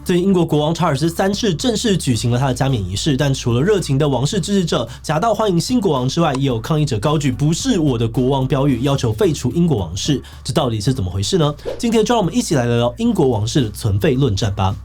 最近英国国王查尔斯3世正式举行了他的加冕仪式，但除了热情的王室支持者夹道欢迎新国王之外，也有抗议者高举不是我的国王标语，要求废除英国王室。这到底是怎么回事呢？今天就让我们一起来聊聊英国王室的存废论战吧。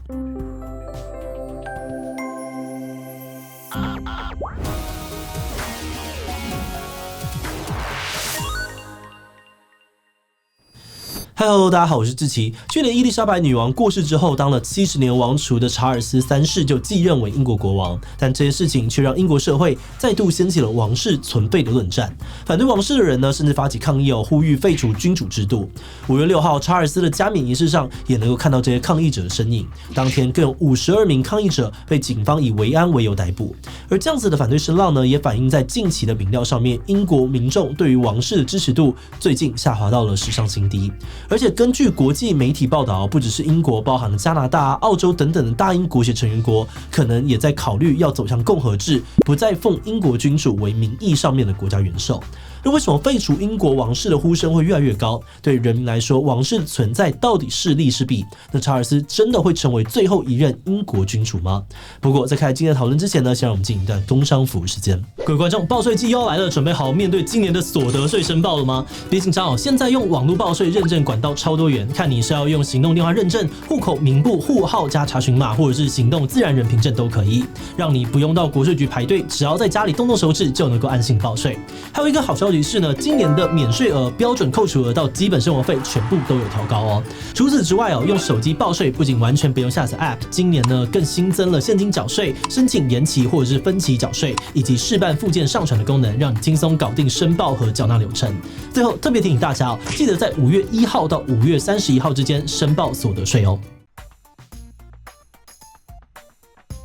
Hello， 大家好，我是志奇。去年伊丽莎白女王过世之后，当了70年王储的查尔斯3世就继任为英国国王，但这些事情却让英国社会再度掀起了王室存废的论战。反对王室的人呢，甚至发起抗议呼吁废除君主制度。5月6号，查尔斯的加冕仪式上也能够看到这些抗议者的身影。当天更有52名抗议者被警方以维安为由逮捕。而这样子的反对声浪呢，也反映在近期的民调上面，英国民众对于王室的支持度最近下滑到了史上新低。而且根据国际媒体报道，不只是英国，包含了加拿大、澳洲等等的大英国协成员国，可能也在考虑要走向共和制，不再奉英国君主为名义上面的国家元首。那为什么废除英国王室的呼声会越来越高？对人民来说，王室的存在到底是利是弊？那查尔斯真的会成为最后一任英国君主吗？不过在开始今天的讨论之前呢，先让我们进行一段工商服务时间。各位观众，报税季又要来了，准备好面对今年的所得税申报了吗？别紧张哦，现在用网络报税认证管道超多元，看你是要用行动电话认证、户口名簿、户号加查询码，或者是行动自然人凭证都可以，让你不用到国税局排队，只要在家里动动手指就能够安心报税。还有一个好消息是呢，今年的免税额、标准扣除额到基本生活费全部都有调高哦。除此之外用手机报税不仅完全不用下载 App， 今年呢更新增了现金缴税、申请延期或者是分期缴税，以及事办附件上传的功能，让你轻松搞定申报和缴纳流程。最后特别提醒大家记得在5月1号到5月31号之间申报所得税哦。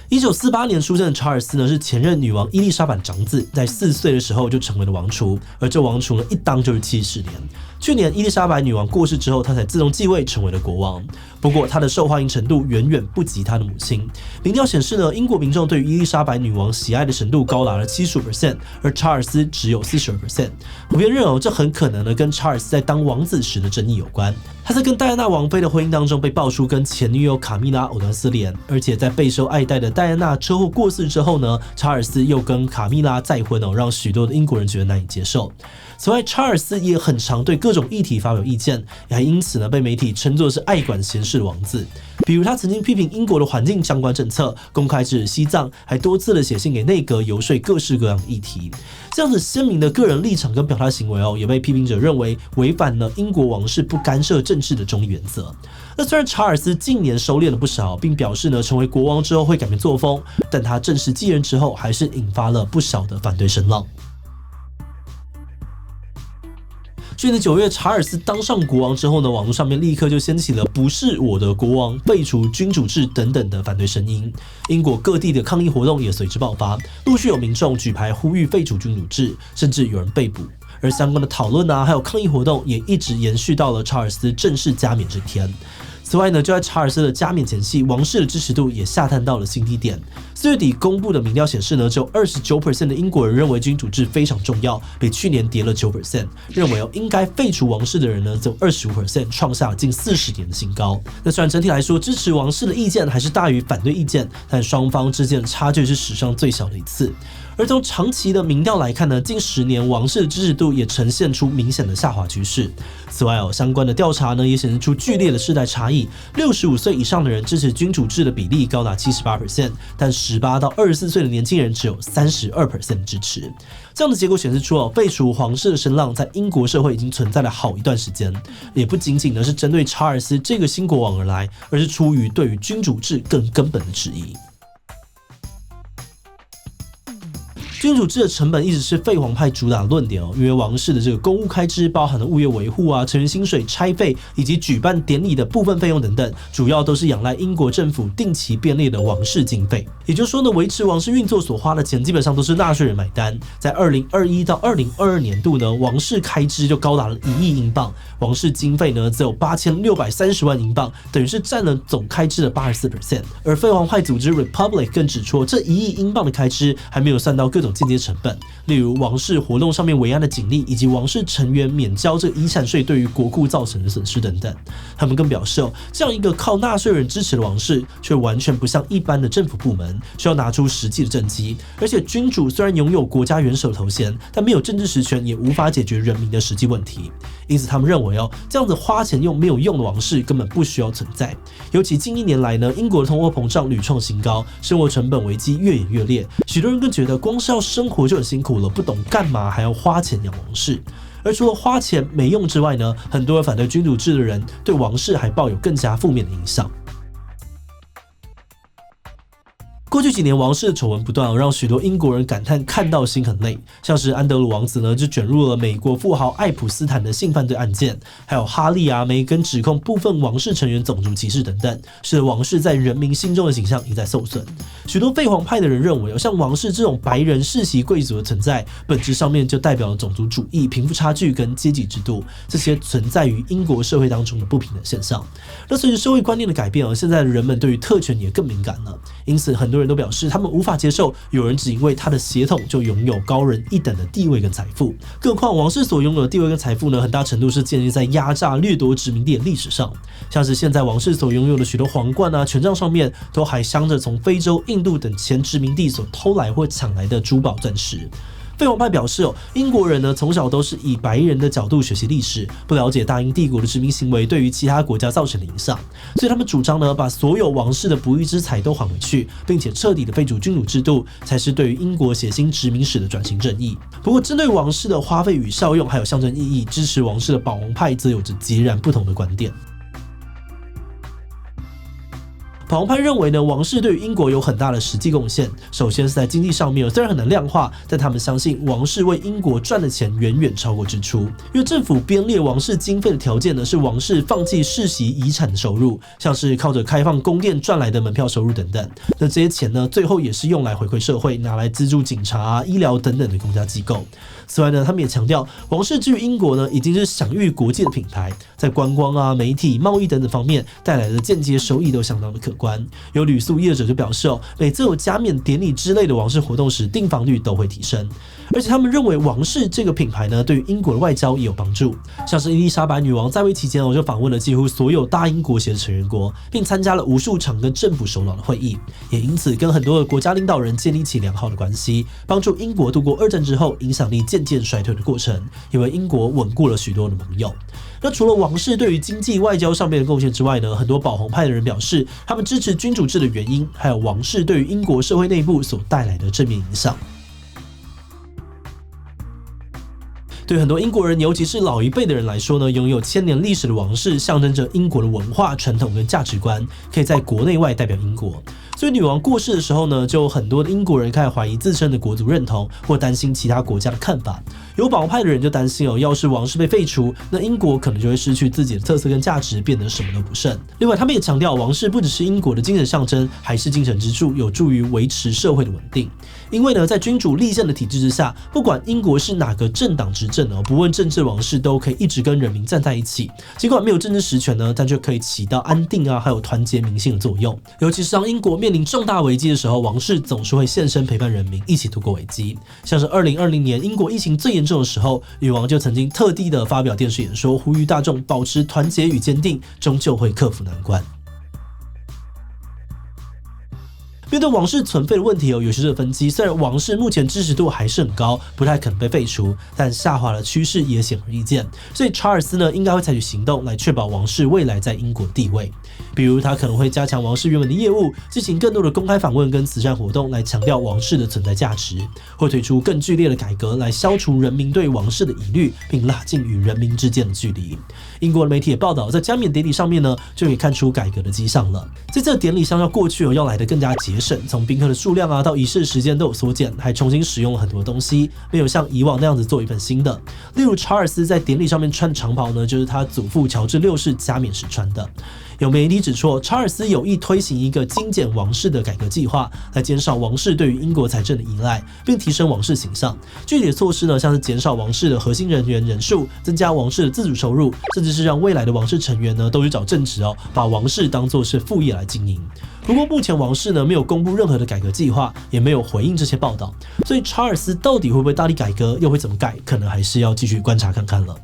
1948年出生的查尔斯呢，是前任女王伊丽莎白长子，在4岁的时候就成为了王储，而这王储呢一当就是70年。去年伊丽莎白女王过世之后，他才自动继位成为了国王。不过他的受欢迎程度远远不及他的母亲。民调显示呢，英国民众对于伊丽莎白女王喜爱的程度高达了 75%， 而查尔斯只有 42%。普遍认为这很可能呢跟查尔斯在当王子时的争议有关。他在跟戴安娜王妃的婚姻当中被爆出跟前女友卡米拉藕断丝连，而且在备受爱戴的戴安娜车祸过世之后呢，查尔斯又跟卡米拉再婚让许多的英国人觉得难以接受。此外，查尔斯也很常对各种议题发表意见，也还因此呢被媒体称作是爱管闲事的王子。比如他曾经批评英国的环境相关政策，公开支持西藏，还多次的写信给内阁游说各式各样的议题。这样子鲜明的个人立场跟表达行为也被批评者认为违反了英国王室不干涉政治的中立原则。那虽然查尔斯近年收敛了不少，并表示呢成为国王之后会改变作风，但他正式继任之后，还是引发了不少的反对声浪。去年9月，查尔斯当上国王之后呢，网络上面立刻就掀起了不是我的国王、废除君主制等等的反对声音。英国各地的抗议活动也随之爆发，陆续有民众举牌呼吁废除君主制，甚至有人被捕。而相关的讨论还有抗议活动也一直延续到了查尔斯正式加冕这天。此外呢，就在查尔斯的加冕前夕，王室的支持度也下探到了新低点。4月底公布的民调显示呢，只有 29% 的英国人认为君主制非常重要，比去年跌了 9%。认为应该废除王室的人呢，只有 25%， 创下了近40年的新高。那虽然整体来说支持王室的意见还是大于反对意见，但双方之间的差距是史上最小的一次。而从长期的民调来看呢，近10年王室的支持度也呈现出明显的下滑趋势。此外相关的调查呢也显示出剧烈的世代差异，65岁以上的人支持君主制的比例高达 78%， 但18到24岁的年轻人只有 32% 的支持。这样的结果显示出废除皇室的声浪在英国社会已经存在了好一段时间，也不仅仅是针对查尔斯这个新国王而来，而是出于对于君主制更根本的质疑。君主制的成本一直是废皇派主打的论点因为王室的这个公务开支包含了物业维护成员薪水、差费以及举办典礼的部分费用等等，主要都是仰赖英国政府定期编列的王室经费。也就是说呢，维持王室运作所花的钱基本上都是纳税人买单。在2021到2022年度呢，王室开支就高达了1亿英镑，王室经费呢只有8630万英镑，等于是占了总开支的 84%。而废皇派组织 Republic 更指出，这1亿英镑的开支还没有算到各种间接成本，例如王室活动上面维安的警力，以及王室成员免交这遗产税对于国库造成的损失等等。他们更表示这样一个靠纳税人支持的王室，却完全不像一般的政府部门，需要拿出实际的政绩。而且君主虽然拥有国家元首头衔，但没有政治实权，也无法解决人民的实际问题。因此他们认为这样子花钱又没有用的王室根本不需要存在。尤其近1年来呢，英国的通货膨胀屡创新高，生活成本危机越演越烈，许多人更觉得光是要生活就很辛苦了，不懂干嘛还要花钱养王室。而除了花钱没用之外呢，很多反对君主制的人对王室还抱有更加负面的影响。过去几年，王室的丑闻不断，让许多英国人感叹看到心很累。像是安德鲁王子呢，就卷入了美国富豪爱普斯坦的性犯罪案件，还有哈利梅根指控部分王室成员种族歧视等等，使得王室在人民心中的形象一再受损。许多废皇派的人认为，像王室这种白人世袭贵族的存在，本质上面就代表了种族主义、贫富差距跟阶级制度这些存在于英国社会当中的不平等现象。那随着社会观念的改变，现在的人们对于特权也更敏感了，因此很多人都表示他们无法接受有人只因为他的血统就拥有高人一等的地位跟财富。更何况王室所拥有的地位跟财富呢，很大程度是建立在压榨掠夺殖民地的历史上。像是现在王室所拥有的许多皇冠权杖上面都还镶着从非洲、印度等前殖民地所偷来或抢来的珠宝钻石。废王派表示英国人呢从小都是以白人的角度学习历史，不了解大英帝国的殖民行为对于其他国家造成的影响，所以他们主张呢把所有王室的不义之财都还回去，并且彻底的废除君主制度，才是对于英国写新殖民史的转型正义。不过，针对王室的花费与效用还有象征意义，支持王室的保皇派则有着截然不同的观点。保皇派认为呢，王室对于英国有很大的实际贡献。首先是在经济上面，虽然很难量化，但他们相信王室为英国赚的钱远远超过支出。因为政府编列王室经费的条件呢，是王室放弃世袭遗产的收入，像是靠着开放宫殿赚来的门票收入等等。那这些钱呢，最后也是用来回馈社会，拿来资助警察、医疗等等的公家机构。此外呢，他们也强调，王室至于英国呢，已经是享誉国际的品牌，在观光媒体、贸易等等方面带来的间接收益都相当的可观。有旅宿业者就表示每次有加冕典礼之类的王室活动时，订房率都会提升。而且他们认为王室这个品牌呢，对于英国的外交也有帮助。像是伊丽莎白女王在位期间，就访问了几乎所有大英国协的成员国，并参加了无数场跟政府首脑的会议，也因此跟很多的国家领导人建立起良好的关系，帮助英国度过2战之后影响力渐渐衰退的过程，也为英国稳固了许多的盟友。那除了王室对于经济外交上面的贡献之外呢，很多保皇派的人表示，他们支持君主制的原因，还有王室对于英国社会内部所带来的正面影响。对很多英国人，尤其是老一辈的人来说呢，拥有1000年历史的王室象征着英国的文化传统跟价值观，可以在国内外代表英国。所以女王过世的时候呢，就有很多的英国人开始怀疑自身的国族认同，或担心其他国家的看法。有保皇派的人就担心要是王室被废除，那英国可能就会失去自己的特色跟价值，变得什么都不剩。另外，他们也强调，王室不只是英国的精神象征，还是精神支柱，有助于维持社会的稳定。因为呢，在君主立宪的体制之下，不管英国是哪个政党执政不问政治，王室都可以一直跟人民站在一起。尽管没有政治实权呢，但却可以起到安定还有团结民心的作用。尤其是当英国面临重大危机的时候，王室总是会现身陪伴人民，一起度过危机。像是2020年英国疫情最严重的时候，女王就曾经特地的发表电视演说，呼吁大众保持团结与坚定，终究会克服难关。面对王室存废的问题有学者分析，虽然王室目前支持度还是很高，不太可能被废除，但下滑的趋势也显而易见。所以查尔斯呢，应该会采取行动来确保王室未来在英国的地位。比如他可能会加强王室原本的业务，进行更多的公开访问跟慈善活动来强调王室的存在价值，会推出更剧烈的改革来消除人民对王室的疑虑，并拉近与人民之间的距离。英国的媒体也报道，在加冕典礼上面呢，就可以看出改革的迹象了。在这个典礼相较过去要来得更加节省，从宾客的数量到仪式时间都有缩减，还重新使用了很多东西，没有像以往那样子做一份新的。例如查尔斯在典礼上面穿长袍呢，就是他祖父乔治6世加冕时穿的。有媒体指出，查尔斯有意推行一个精简王室的改革计划，来减少王室对于英国财政的依赖，并提升王室形象。具体的措施呢，像是减少王室的核心人员人数，增加王室的自主收入，甚至是让未来的王室成员呢都去找正职哦，把王室当作是副业来经营。不过目前王室呢没有公布任何的改革计划，也没有回应这些报道，所以查尔斯到底会不会大力改革，又会怎么改，可能还是要继续观察看看了。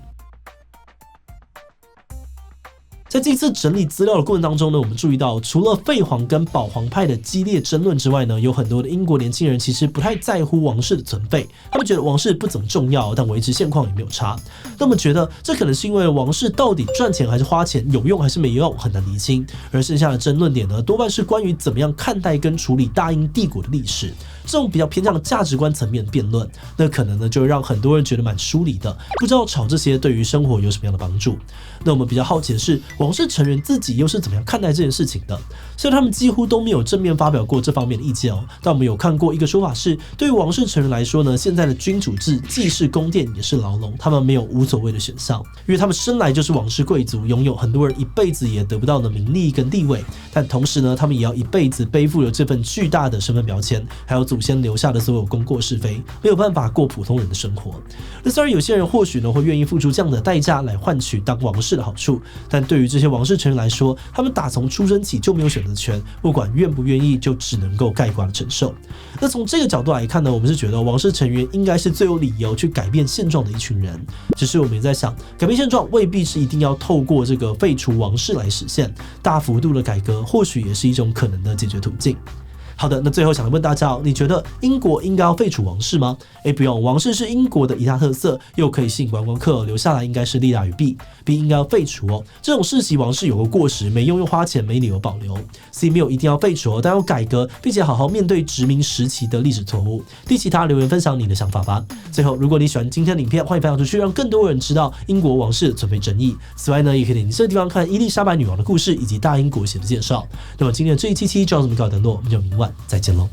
在这次整理资料的过程当中呢，我们注意到，除了废皇跟保皇派的激烈争论之外呢，有很多的英国年轻人其实不太在乎王室的存废，他们觉得王室不怎么重要，但维持现况也没有差。那么觉得这可能是因为王室到底赚钱还是花钱，有用还是没用，很难厘清。而剩下的争论点呢，多半是关于怎么样看待跟处理大英帝国的历史，这种比较偏向价值观层面的辩论，那可能呢就会让很多人觉得蛮疏离的，不知道吵这些对于生活有什么样的帮助。那我们比较好奇的是，王室成员自己又是怎么样看待这件事情的？虽然他们几乎都没有正面发表过这方面的意见哦，但我们有看过一个说法是，对于王室成员来说呢，现在的君主制既是宫殿也是牢笼，他们没有无所谓的选项，因为他们生来就是王室贵族，拥有很多人一辈子也得不到的名利跟地位，但同时呢，他们也要一辈子背负了这份巨大的身份标签，还有祖先留下的所有功过是非，没有办法过普通人的生活。那虽然有些人或许呢会愿意付出这样的代价来换取当王室的好处，但对于这些王室成员来说，他们打从出生起就没有选择权，不管愿不愿意，就只能够概括的承受。那从这个角度来看呢，我们是觉得王室成员应该是最有理由去改变现状的一群人。只是我们也在想，改变现状未必是一定要透过这个废除王室来实现，大幅度的改革或许也是一种可能的解决途径。好的，那最后想问大家，你觉得英国应该要废除王室吗？不用，王室是英国的一大特色，又可以吸引观光客，留下来应该是利大于弊。B 应该要废除哦，这种世袭王室有个过时，没用又花钱，没理由保留。C 没有一定要废除哦，但要改革，并且好好面对殖民时期的历史错误。第其他留言分享你的想法吧。最后，如果你喜欢今天的影片，欢迎分享出去，让更多人知道英国王室的存废争议。此外呢，也可以点击这个地方看伊丽莎白女王的故事以及大英国协的介绍。那么今天的这一期就到这么告一段落，我们就明晚再见喽。